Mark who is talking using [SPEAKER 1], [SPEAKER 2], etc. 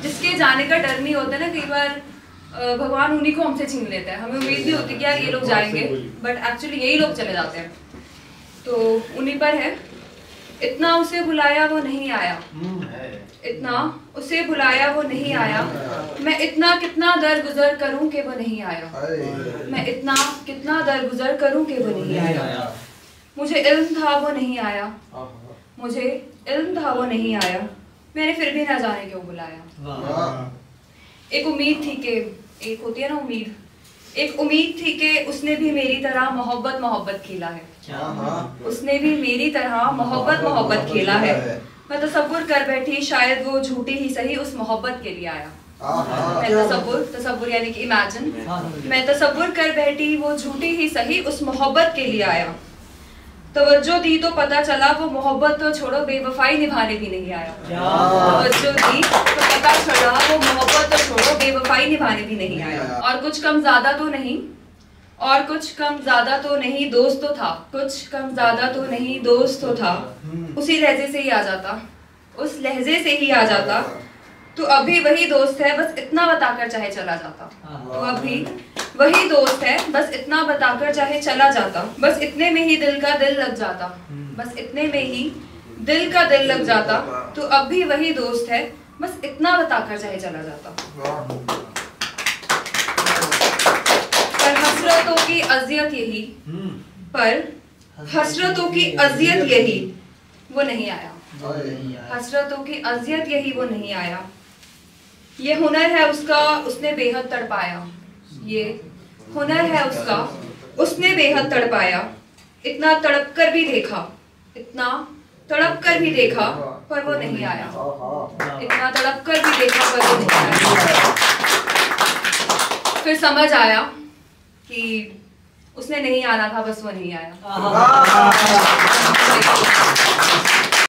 [SPEAKER 1] जिसके जाने का डर नहीं होता ना, कई बार भगवान उन्हीं को हमसे छीन लेता है। हमें उम्मीद भी होती है कि यार ये लोग जाएंगे, बट एक्चुअली यही लोग चले जाते हैं। तो उन्हीं पर है। इतना उसे बुलाया वो नहीं आया, इतना उसे बुलाया वो नहीं आया, मैं इतना कितना दर गुजर करूं कि वो नहीं आया, मैं इतना कितना दर गुजर करूं कि वो नहीं आया। मुझे इल्म था वो नहीं आया, मुझे इल्म था वो नहीं आया, मैंने फिर भी ना जाने क्यों बुलाया। एक उम्मीद थी कि, एक होती है ना उम्मीद, एक उम्मीद थी कि उसने भी मेरी तरह मोहब्बत मोहब्बत खेला है, उसने भी मेरी तरह मोहब्बत मोहब्बत खेला है। मैं तसव्वुर कर बैठी शायद वो झूठी ही सही उस मोहब्बत के लिए आया। मैं तसव्वुर यानी कि इमेजिन, मैं तसव्वुर कर बैठी वो झूठी ही सही उस मोहब्बत के लिए आया। तवज्जो दी तो पता चला वो मोहब्बत तो छोड़ो बेवफाई निभाने भी नहीं आया। तवज्जो दी तो पता चला वो मोहब्बत तो छोड़ो बेवफाई निभाने भी नहीं आया। और कुछ कम ज्यादा तो नहीं, और कुछ कम ज्यादा तो नहीं, दोस्त तो था, कुछ कम ज्यादा तो नहीं, दोस्त तो था। उसी लहजे से ही आ जाता, उस लहजे से ही आ जाता। तो अभी वही दोस्त है बस इतना बताकर चाहे चला जाता, तो अभी वही दोस्त है बस इतना बताकर चाहे चला जाता। बस इतने में ही दिल का दिल लग जाता, बस इतने में ही दिल का दिल लग जाता। तो अब भी वही दोस्त है बस इतना बताकर चाहे चला जाता। पर हसरतों की अजियत यही, पर हसरतों की अजियत यही वो नहीं आया, हसरतों की अजियत यही वो नहीं आया। ये हुनर है उसका उसने बेहद तड़पाया, ये हुनर है उसका उसने बेहद तड़पाया। इतना तड़प कर भी देखा, इतना तड़प कर भी देखा पर वो नहीं आया, इतना तड़प कर भी देखा पर वो नहीं आया। फिर समझ आया कि उसने नहीं आना था, बस वो नहीं आया।